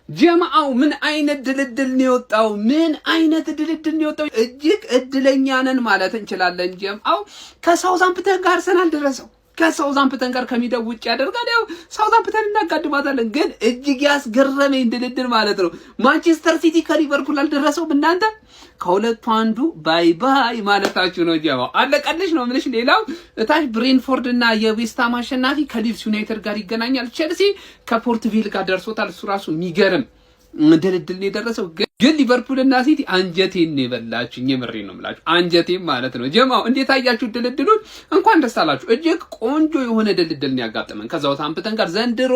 ጀማዓው ምን አይነት ድልድል ነው የወጣው? ምን አይነት ድልድል ነው የወጣው? እጅግ እድለኛ ነን ማለት እንችላለን። ጀማዓው ከሳውዛምፕተን ጋር አርሰናል ደረሰው። ከሳውዛምፕተን ጋር ከሚደው ውጭ ያደርጋል። ያው ሳውዛምፕተን እናጋድማታለን። ግን እጅግ ያስገረመኝ ድልድል ማለት ነው ማንቸስተር ሲቲ ከሊቨርፑል አልደረሰውም። እናንተ ከሁለቱ አንዱ ባይ ባይ ማለታችሁ ነው። ጀማዓው አለቀልሽ ነው ምንሽ። ሌላው እታች ብሬንፎርድ እና የዌስትሃም አሸናፊ ከሊድስ ዩናይትድ ጋር ይገናኛል። ቼልሲ ከፖርትቪል ጋር ደርሶታል። እሱ ራሱ የሚገርም ድልድል የደረሰው ግን ሊቨርፑል እና ሲቲ አንጀቴን ነው የበላችሁኝ። የምሬን ነው የምላችሁ አንጀቴን ማለት ነው። ጀማው እንዴት አያችሁ ድልድሉን? እንኳን ደስ አላችሁ። እጅግ ቆንጆ የሆነ ድልድል ነው ያጋጠመን ከሳውዛምፕተን ጋር። ዘንድሮ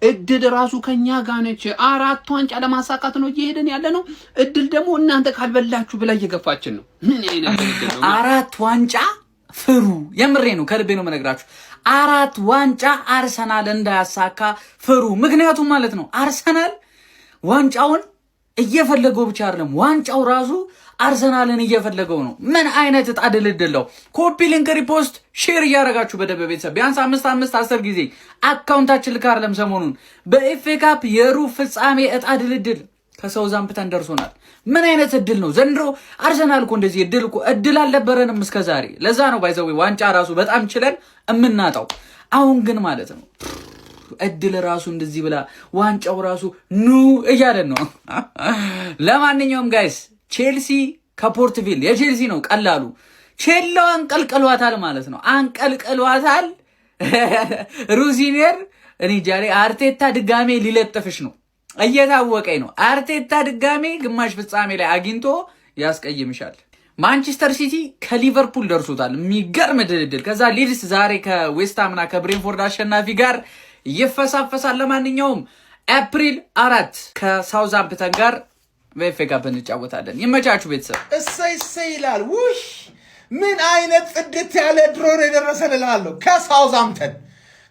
እድል ራሱ ከኛ ጋር ነች። 4 ዋንጫ ለማሳካት ነው እየሄድን ያለ ነው። እድል ደግሞ እናንተ ካልበላችሁ ብላ እየገፋችን ነው። ምን አይነት ድልድል ነው? 4 ዋንጫ ፍሩ። የምሬ ነው፣ ከልቤ ነው የምነግራችሁ። 4 ዋንጫ አርሰናል እንዳያሳካ ፍሩ። ምክንያቱም ማለት ነው አርሰናል ዋንጫውን እየፈለገው ብቻ አይደለም፣ ዋንጫው ራሱ አርሰናልን እየፈለገው ነው። ምን አይነት እጣ ድልድል! ኮፒ ሊንክ፣ ሪፖስት፣ ሼር እያደረጋችሁ በደበ ቤተሰብ ቢያንስ 5 ጊዜ አካውንታችን ልክ አይደለም። ሰሞኑን በኤፍኤ ካፕ የሩብ ፍጻሜ እጣ ድልድል ከሳውዛምፕተን ደርሶናል። ምን አይነት እድል ነው ዘንድሮ! አርሰናል እኮ እንደዚህ እድል አልነበረንም እስከዛሬ። ለዛ ነው ባይዘው ዋንጫ ራሱ በጣም ችለን እምናጣው። አሁን ግን ማለት ነው እድል ራሱ እንደዚህ ብላ ዋንጫው ራሱ ኑ እያለን ነው። ለማንኛውም ጋይስ ቼልሲ ከፖርትቪል የቼልሲ ነው ቀላሉ። ቼላው አንቀልቅሏታል ማለት ነው፣ አንቀልቅሏታል። ሩዚኔር እኔ ጃሬ አርቴታ ድጋሜ ሊለጥፍሽ ነው፣ እየታወቀኝ ነው። አርቴታ ድጋሜ ግማሽ ፍጻሜ ላይ አግኝቶ ያስቀይምሻል። ማንቸስተር ሲቲ ከሊቨርፑል ደርሶታል፣ የሚገርም ድልድል። ከዛ ሊድስ ዛሬ ከዌስትሃምና ከብሬንፎርድ አሸናፊ ጋር ይፈሳፈሳል። ለማንኛውም ኤፕሪል 4 ከሳውዛምፕተን ጋር በኤፍኤ ካፕ እንጫወታለን። ይመቻችሁ ቤተሰብ። እሰይ ይላል። ውይ ምን አይነት ጽድት ያለ ድሮ ነው የደረሰን እላለሁ። ከሳውዛምፕተን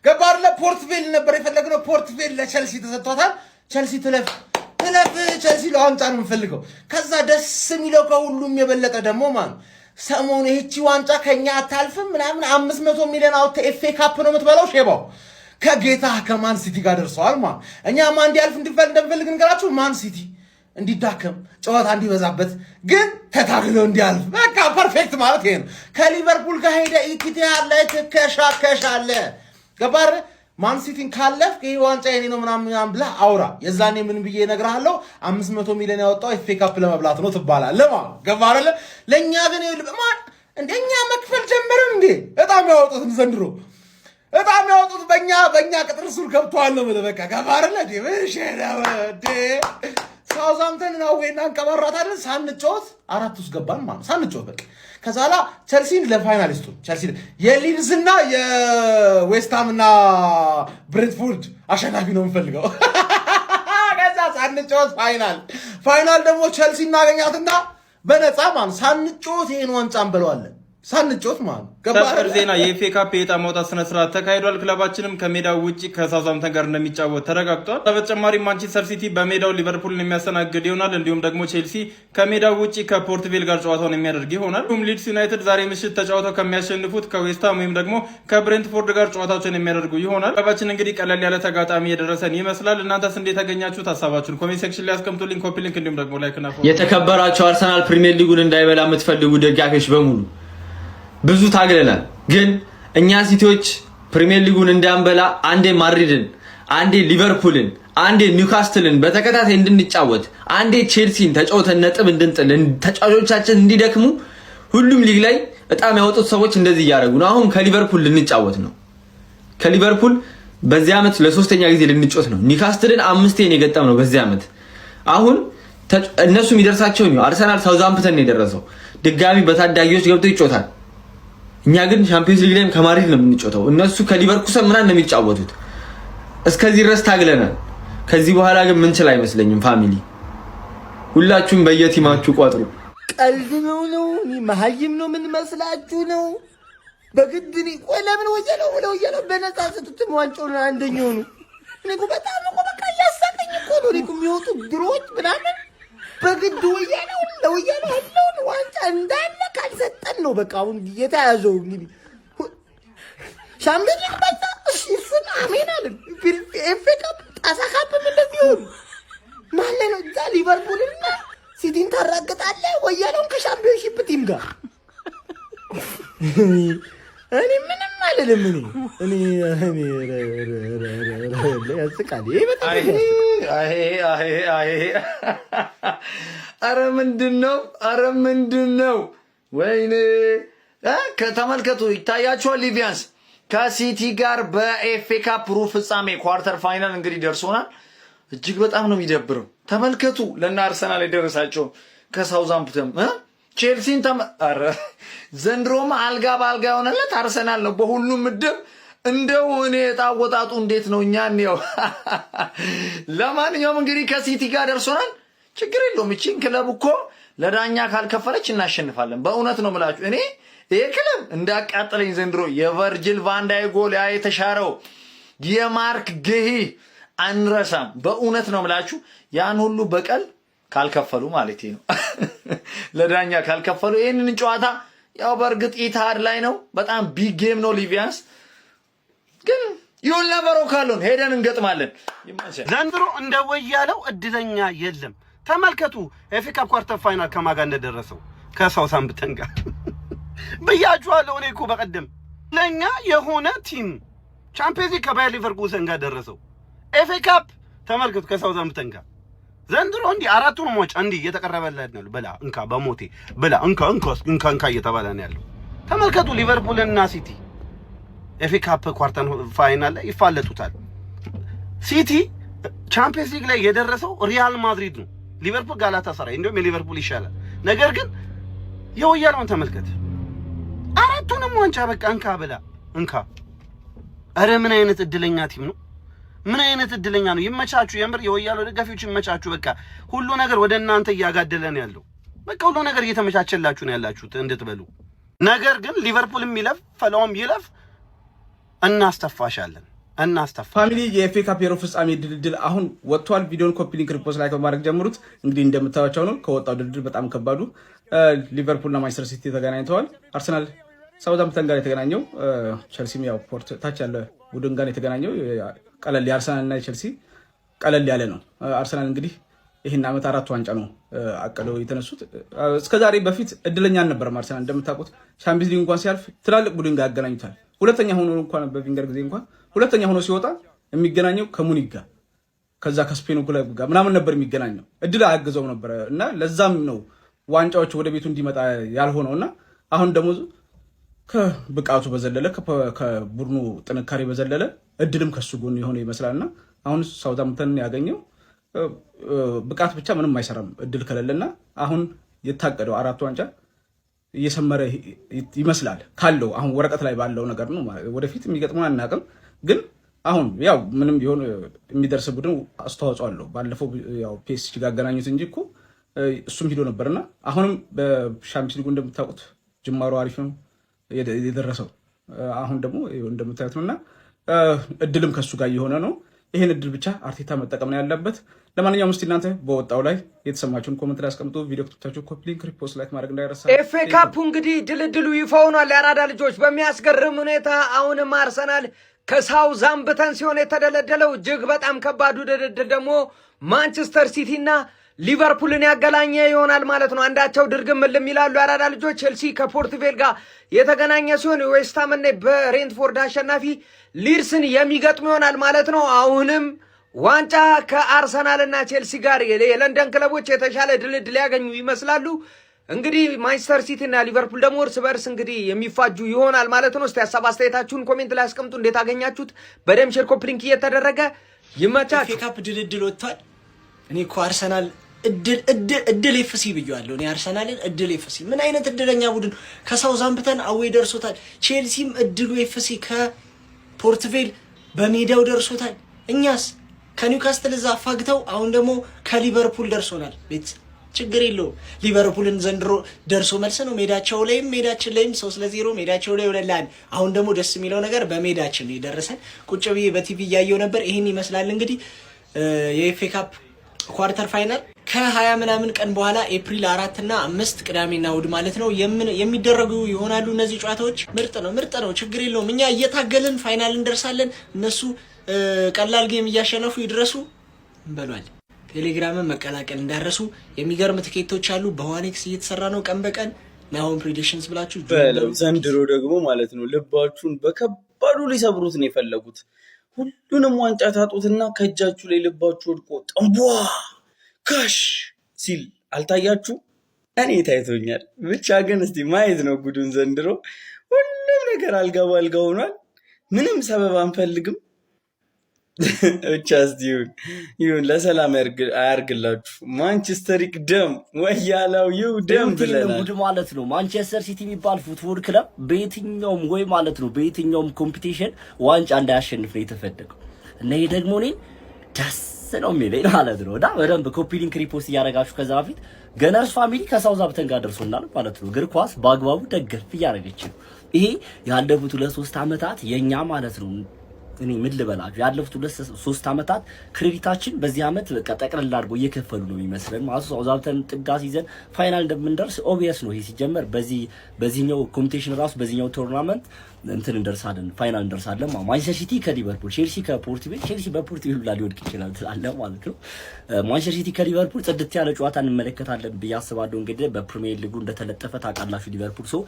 ገባር ለፖርትቬል ነበር የፈለግነው። ፖርትቬል ለቸልሲ ተሰጥቷታል። ቸልሲ ትለፍ ቸልሲ ለዋንጫ ነው የምፈልገው። ከዛ ደስ የሚለው ከሁሉም የበለጠ ደግሞ ማለት ሰሞኑ ይህቺ ዋንጫ ከኛ አታልፍም ምናምን 500 ሚሊዮን አውጥተህ ኤፍኤ ካፕ ነው የምትበላው። ሼባው ከጌታ ከማን ሲቲ ጋር ደርሰዋል ማለት እኛ ማን እንዲያልፍ እንደምፈልግ እንገራችሁ። ማን ሲቲ እንዲዳከም ጨዋታ እንዲበዛበት ግን ተታግለው እንዲያልፍ በቃ ፐርፌክት ማለት ይሄ ነው። ከሊቨርፑል ጋር ሄደ ኢቲሃድ ላይ ትከሻከሻለ ገባር። ማን ሲቲን ካለፍ ይሄ ዋንጫ የኔ ነው ምናምን ብላ አውራ። የዛኔ ምን ብዬ እነግርሃለሁ 500 ሚሊዮን ያወጣው ኤፍኤ ካፕ ለመብላት ነው ትባላለህ ማለት ገባር። ለኛ ግን ማን እንደኛ መክፈል ጀመርን እንዴ? በጣም ያወጡት ዘንድሮ በጣም ያወጡት በእኛ ቅጥር ሱር ገብቷል ነው በቃ ገባር። ሳውዛምፕተን ነው ወይና እንቀበራታለን። ሳንጮት 4 ውስጥ ገባን ማለት ሳንጮት በቃ ከዛላ ቸልሲን ለፋይናሊስቱ ቸልሲ የሊድስና የዌስትሃምና ብሬንትፎርድ አሸናፊ ነው የምፈልገው። ከዛ ሳንጮት ፋይናል ደግሞ ቸልሲ እናገኛትና በነፃ ማለት ሳንጮት ይሄን ዋንጫ እንበለዋለን። ሳንጮት ማለት ገባር። ዜና የኤፍኤ ካፕ የዕጣ ማውጣት ስነ ስርዓት ተካሂዷል። ክለባችንም ከሜዳው ውጪ ከሳውዛምፕተን ጋር እንደሚጫወት ተረጋግጧል። በተጨማሪ ማንቸስተር ሲቲ በሜዳው ሊቨርፑልን የሚያስተናግድ ይሆናል። እንዲሁም ደግሞ ቼልሲ ከሜዳው ውጪ ከፖርትቬል ጋር ጨዋታውን የሚያደርግ ይሆናል። እንዲሁም ሊድስ ዩናይትድ ዛሬ ምሽት ተጫውተው ከሚያሸንፉት ከዌስትሃም ወይም ደግሞ ከብሬንትፎርድ ጋር ጨዋታዎችን የሚያደርጉ ይሆናል። ክለባችን እንግዲህ ቀለል ያለ ተጋጣሚ የደረሰን ይመስላል። እናንተስ እንዴት ያገኛችሁት? ሀሳባችሁን ኮሜንት ሴክሽን ላይ አስቀምጡልኝ። ኮፒ ሊንክ እንዲሁም ደግሞ ላይክ እና ፎሎ። የተከበራችሁ አርሰናል ፕሪሚየር ሊጉን እንዳይበላ የምትፈልጉ ደጋፊዎች በሙሉ ብዙ ታግለናል፣ ግን እኛ ሲቲዎች ፕሪሚየር ሊጉን እንዳንበላ አንዴ ማድሪድን፣ አንዴ ሊቨርፑልን፣ አንዴ ኒውካስትልን በተከታታይ እንድንጫወት፣ አንዴ ቼልሲን ተጫውተን ነጥብ እንድንጥል ተጫዋቾቻችን እንዲደክሙ ሁሉም ሊግ ላይ በጣም ያወጡት ሰዎች እንደዚህ እያደረጉ ነው። አሁን ከሊቨርፑል ልንጫወት ነው። ከሊቨርፑል በዚህ ዓመት ለሶስተኛ ጊዜ ልንጫወት ነው። ኒውካስትልን 5 የገጠም ነው በዚህ ዓመት። አሁን እነሱ የሚደርሳቸው ነው። አርሰናል ሳውዛምፕተን ነው የደረሰው። ድጋሚ በታዳጊዎች ገብቶ ይጫወታል። እኛ ግን ቻምፒየንስ ሊግ ላይም ከማድሪድ ነው የምንጫወተው። እነሱ ከሊቨርኩሰን ምናምን ነው የሚጫወቱት። እስከዚህ ድረስ ታግለናል። ከዚህ በኋላ ግን ምንችል አይመስለኝም። ፋሚሊ ሁላችሁም በየቲማችሁ ቋጥሩ። ቀልድ ነው መሀይም ነው ምን መስላችሁ ነው? በግድኒ ለምን ወየለው በነፃ ሰጡት ዋንጫው አንደኛው ነው። እኔ እኮ በጣም ነው በቃ ያሳቀኝ እኮ ነው። እኔ እኮ የሚወጡ ድሮች ምናምን በግድ ወያለው ያለውን ዋንጫ እንዳለ ካልሰጠን ነው በቃ አሁን የተያዘው። እንግዲህ ሻምፒዮንስ መጣ እሱን አሜን አለ። ኤፍኤ ካፕ ጣሳ ካፕ እንደዚህ ይሁን ታረጋግጣለህ ወያኔውን ከሻምፒዮንሺፕ ቲም ጋር እኔ ምንም አይደለም እኔ ያስቃል ይሄ በጣም አረ ምንድነው ወይኔ ከተመልከቱ ይታያችኋል ሊቪያንስ ከሲቲ ጋር በኤፍኤ ካፕ ሩብ ፍጻሜ ኳርተር ፋይናል እንግዲህ ደርሶናል እጅግ በጣም ነው የሚደብረው ተመልከቱ ለና አርሰናል የደረሳቸው ከሳውዛምፕተን ቼልሲን አረ ዘንድሮማ አልጋ ባልጋ ሆነለት አርሰናል ነው በሁሉም ምድብ እንደው እኔ ታወጣጡ እንዴት ነው እኛን ነው ለማንኛውም እንግዲህ ከሲቲ ጋር ደርሶናል ችግር የለውም እቺን ክለብ እኮ ለዳኛ ካልከፈለች እናሸንፋለን በእውነት ነው የምላችሁ እኔ ይሄ ክለብ እንዳቃጠለኝ ዘንድሮ የቨርጂል ቫንዳይ ጎል ያ የተሻረው የማርክ ጌሂ አንረሳም በእውነት ነው የምላችሁ ያን ሁሉ በቀል ካልከፈሉ ማለት ነው ለዳኛ ካልከፈሉ ይሄንን ጨዋታ ያው በርግጥ ኢታድ ላይ ነው በጣም ቢግ ጌም ነው ሊቪያንስ ግን ይሁን ለበሮ ካሉን ሄደን እንገጥማለን ዘንድሮ እንደወያለው እድለኛ የለም ተመልከቱ ኤፍኤ ካፕ ኳርተር ፋይናል ከማጋ እንደደረሰው ከሳውዛምፕተን ጋር በያጁአለው እኔ እኮ በቀደም ለኛ የሆነ ቲም ቻምፒየንስ ሊግ ከባየር ሊቨርኩሰን ጋር ደረሰው ኤፍኤ ካፕ ተመልከቱ ከሳውዛምፕተን ጋር ዘንድሮ እንዲህ አራቱን ሞጭ እንዲህ እየተቀረበለት ነው በላ እንካ በሞቴ በላ እንካ እየተባለ ነው ያለው ተመልከቱ ሊቨርፑል እና ሲቲ ኤፍኤ ካፕ ኳርተር ፋይናል ላይ ይፋለጡታል ሲቲ ቻምፒየንስ ሊግ ላይ የደረሰው ሪያል ማድሪድ ነው ሊቨርፑል ጋላታሳራይ እንደውም የሊቨርፑል ይሻላል ነገር ግን የወያለውን ተመልከት አራቱንም ዋንጫ በቃ እንካ በላ እንካ አረ ምን አይነት እድለኛ ቲም ነው ምን አይነት እድለኛ ነው ይመቻችሁ የምር የወያለው ደጋፊዎች ይመቻችሁ በቃ ሁሉ ነገር ወደ እናንተ እያጋደለ ነው ያለው በቃ ሁሉ ነገር እየተመቻቸላችሁ ነው ያላችሁት እንድትበሉ ነገር ግን ሊቨርፑልም ይለፍ ፈላውም ይለፍ እናስተፋሻለን ፋሚሊ የኤፍኤ ካፕ የሩብ ፍጻሜ ድልድል አሁን ወጥቷል ቪዲዮን ኮፒ ሊንክ ሪፖስት ላይ በማድረግ ጀምሩት እንግዲህ እንደምታዩቸው ነው ከወጣው ድልድል በጣም ከባዱ ሊቨርፑልና ማንቸስተር ሲቲ ተገናኝተዋል አርሰናል ሳውዛምፕተን ጋር የተገናኘው ቸልሲም ያው ፖርት ታች ያለ ቡድን ጋር የተገናኘው ቀለል የአርሰናልና የቸልሲ ቀለል ያለ ነው አርሰናል እንግዲህ ይሄን አመት 4 ዋንጫ ነው አቀለው የተነሱት እስከዛሬ በፊት እድለኛ አልነበረም አርሰናል እንደምታውቁት ቻምፒየንስ ሊግ እንኳን ሲያልፍ ትላልቅ ቡድን ጋር ያገናኙታል ሁለተኛ ሆኖ እንኳን በቪንገር ጊዜ እንኳን ሁለተኛ ሆኖ ሲወጣ የሚገናኘው ከሙኒክ ጋር ከዛ ከስፔኑ ክለብ ጋር ምናምን ነበር የሚገናኘው እድል አያገዘው ነበር እና ለዛም ነው ዋንጫዎች ወደ ቤቱ እንዲመጣ ያልሆነውና አሁን ደግሞ ከብቃቱ በዘለለ ከቡድኑ ጥንካሬ በዘለለ እድልም ከሱ ጎን የሆነ ይመስላልና አሁን ሳውዛምፕተን ያገኘው ብቃት ብቻ ምንም አይሰራም እድል ከሌለና አሁን የታቀደው 4 ዋንጫ እየሰመረ ይመስላል ካለው አሁን ወረቀት ላይ ባለው ነገር ነው ወደፊት የሚገጥመው አናውቅም ግን አሁን ያው ምንም ቢሆን የሚደርስ ቡድን አስተዋጽኦ አለው ባለፈው ያው ፒኤስጂ ጋር አገናኙት እንጂ እኮ እሱም ሄዶ ነበርና አሁንም በሻምፒዮንስ ሊግ እንደምታውቁት ጅማሮ አሪፍ ነው የደረሰው አሁን ደግሞ እንደምታዩት ነውና እድልም ከሱ ጋር የሆነ ነው ይሄን እድል ብቻ አርቴታ መጠቀም ነው ያለበት ለማንኛውም እስቲ እናንተ በወጣው ላይ የተሰማችሁን ኮሜንት ላይ አስቀምጡ ቪዲዮ ከተታችሁ ኮፒ ሊንክ ሪፖስት ላይክ ማድረግ እንዳይረሳ ኤፍኤ ካፕ እንግዲህ ድልድሉ ይፋ ሆኗል የአራዳ ልጆች በሚያስገርም ሁኔታ አሁንም አርሰናል ከሳውዛምፕተን ሲሆን የተደለደለው እጅግ በጣም ከባዱ ድልድል ደግሞ ማንቸስተር ሲቲ እና ሊቨርፑልን ያገናኘ ይሆናል ማለት ነው አንዳቸው ድርግም ምልም ይላሉ የአራዳ ልጆች ቼልሲ ከፖርትቬል ጋር የተገናኘ ሲሆን ዌስትሃምና በሬንትፎርድ አሸናፊ ሊድስን የሚገጥም ይሆናል ማለት ነው አሁንም ዋንጫ ከአርሰናልና ቼልሲ ጋር የለንደን ክለቦች የተሻለ ድልድል ያገኙ ይመስላሉ እንግዲህ ማንቸስተር ሲቲ እና ሊቨርፑል ደግሞ እርስ በርስ እንግዲህ የሚፋጁ ይሆናል ማለት ነው እስቲ ሀሳብ አስተያየታችሁን ኮሜንት ላይ አስቀምጡ እንዴት አገኛችሁት በደም ሼር ኮፒ ሊንክ እየተደረገ ይመቻችሁ ኤፍኤ ካፕ ድልድል ወጥቷል እኔ እኮ አርሰናል እድል ኤፍሲ ብየዋለሁ እኔ አርሰናልን እድል ኤፍሲ ምን አይነት እድለኛ ቡድን ከሳውዛምፕተን አዌ ደርሶታል ቼልሲም እድሉ ኤፍሲ ከፖርትቬል በሜዳው ደርሶታል እኛስ ከኒውካስትል እዛ አፋግተው አሁን ደግሞ ከሊቨርፑል ደርሶናል ቤት ችግር የለው ሊቨርፑልን ዘንድሮ ደርሶ መልስ ነው ሜዳቸው ላይም ሜዳችን ላይም 3-0 ሜዳቸው ላይ ወለላን አሁን ደግሞ ደስ የሚለው ነገር በሜዳችን ነው ይደረሰን ቁጭ ብዬ በቲቪ ያየው ነበር ይሄን ይመስላል እንግዲህ የኤፍኤ ካፕ ኳርተር ፋይናል ከ20 ምናምን ቀን በኋላ ኤፕሪል 4 እና 5 ቅዳሜና እሑድ ማለት ነው የሚደረጉ ይሆናሉ እነዚህ ጨዋታዎች ምርጥ ነው ችግር የለውም እኛ እየታገልን ፋይናል እንደርሳለን እነሱ ቀላል ጌም እያሸነፉ ይድረሱ እንበሏል ቴሌግራምን መቀላቀል እንዳረሱ። የሚገርም ትኬቶች አሉ። በዋኔክስ እየተሰራ ነው ቀን በቀን ናሆም ፕሬዲክሽንስ ብላችሁ ዘንድሮ ደግሞ ማለት ነው ልባችሁን በከባዱ ሊሰብሩት ነው የፈለጉት። ሁሉንም ዋንጫ ታጡትና ከእጃችሁ ላይ ልባችሁ ወድቆ ጠንቧ ካሽ ሲል አልታያችሁ? እኔ ታይቶኛል። ብቻ ግን እስቲ ማየት ነው ጉዱን። ዘንድሮ ሁሉም ነገር አልጋ ባልጋ ሆኗል። ምንም ሰበብ አንፈልግም። ብቻ እስቲ ይሁን ለሰላም አያርግላችሁ። ማንቸስተር ይቅደም ወያላው ይውደም ብለናል። ጉድ ማለት ነው። ማንቸስተር ሲቲ የሚባል ፉትቦል ክለብ በየትኛውም ወይ ማለት ነው በየትኛውም ኮምፒቲሽን ዋንጫ እንዳያሸንፍ ነው የተፈለገው እና ይሄ ደግሞ እኔን ደስ ነው የሚለኝ ማለት ነው። እና በደንብ ኮፒ ሊንክ ሪፖስት እያደረጋችሁ ከዛ በፊት ገነርስ ፋሚሊ ከሳውዛምፕተን ጋር ደርሶናል ማለት ነው። እግር ኳስ በአግባቡ ደገፍ እያደረገች ነው። ይሄ ያለፉት 2-3 ዓመታት የኛ ማለት ነው። እኔ ምን ልበላችሁ ያለፉት 2-3 ዓመታት ክሬዲታችን በዚህ ዓመት በቃ ጠቅለል አድርጎ እየከፈሉ ነው የሚመስለን ማለት ነው። ሳውዛምፕተን ጥጋ ሲዘን ፋይናል እንደምንደርስ ኦብቪየስ ነው። ይሄ ሲጀመር በዚህኛው ኮምፒቲሽን ራሱ በዚህኛው ቶርናመንት እንትን እንደርሳለን ፋይናል እንደርሳለን። ማንቸስተር ሲቲ ከሊቨርፑል፣ ቼልሲ ከፖርትቬል፣ ቼልሲ በፖርትቬል ላይ ሊወድቅ ይችላል ትላለ ማለት ነው። ማንቸስተር ሲቲ ከሊቨርፑል ጽድት ያለ ጨዋታ እንመለከታለን ብዬ አስባለሁ። እንግዲህ በፕሪሚየር ሊጉ እንደተለጠፈ ታውቃላችሁ ሊቨርፑል ሶ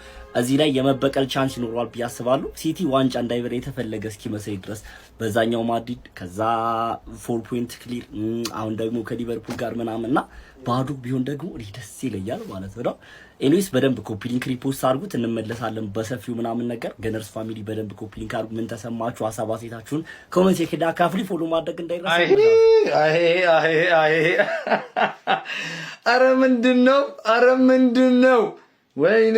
እዚህ ላይ የመበቀል ቻንስ ይኖረዋል ብዬ አስባለሁ። ሲቲ ዋንጫ እንዳይበላ የተፈለገ እስኪመስል ድረስ በዛኛው ማድሪድ ከዛ 4 ፖይንት ክሊር አሁን ደግሞ ከሊቨርፑል ጋር ምናምንና ባዶ ቢሆን ደግሞ ደስ ይለኛል ማለት ነው። ኤኒዌይስ በደንብ ኮፒ ሊንክ ሪፖስት አድርጉት፣ እንመለሳለን በሰፊው ምናምን ነገር። ገነርስ ፋሚሊ በደንብ ኮፒ ሊንክ አድርጉ። ምን ተሰማችሁ? ሀሳብ አስተያየታችሁን ኮሜንት ሴክሽን ላይ አካፍሉ። ፎሎ ማድረግ እንዳይረሳ። አረ ምንድነው? ወይኔ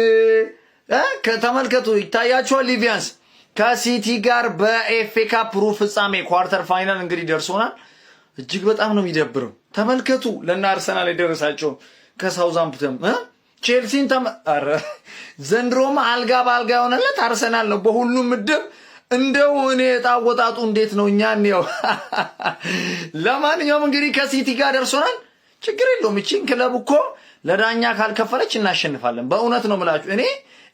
ከተመልከቱ ይታያችኋል። ሊቪያንስ ከሲቲ ጋር በኤፍኤ ካፕ ሩብ ፍጻሜ ኳርተር ፋይናል እንግዲህ ደርሶናል። እጅግ በጣም ነው የሚደብረው። ተመልከቱ ለና አርሰናል የደረሳቸው ከሳውዛምፕተን ቼልሲን አረ ዘንድሮማ አልጋ ባልጋ የሆነለት አርሰናል ነው በሁሉም ምድብ። እንደው እኔ ታወጣጡ እንዴት ነው እኛን ነው። ለማንኛውም እንግዲህ ከሲቲ ጋር ደርሶናል። ችግር የለውም። እቺን ክለብ እኮ ለዳኛ ካልከፈለች እናሸንፋለን። በእውነት ነው የምላችሁ። እኔ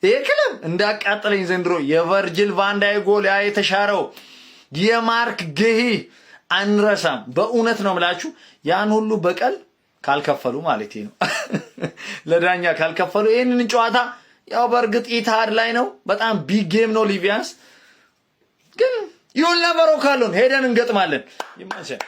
ይሄ ክለብ እንዳቃጠለኝ ዘንድሮ የቨርጂል ቫንዳይ ጎል ያ የተሻረው የማርክ ጌሂ አንረሳም። በእውነት ነው የምላችሁ። ያን ሁሉ በቀል ካልከፈሉ ማለት ነው ለዳኛ ካልከፈሉ ይሄንን ጨዋታ ያው በእርግጥ ኢታድ ላይ ነው። በጣም ቢግ ጌም ነው። ሊቪያንስ ግን ይሁን ነበረው ካሉን ሄደን እንገጥማለን። ይመቸን።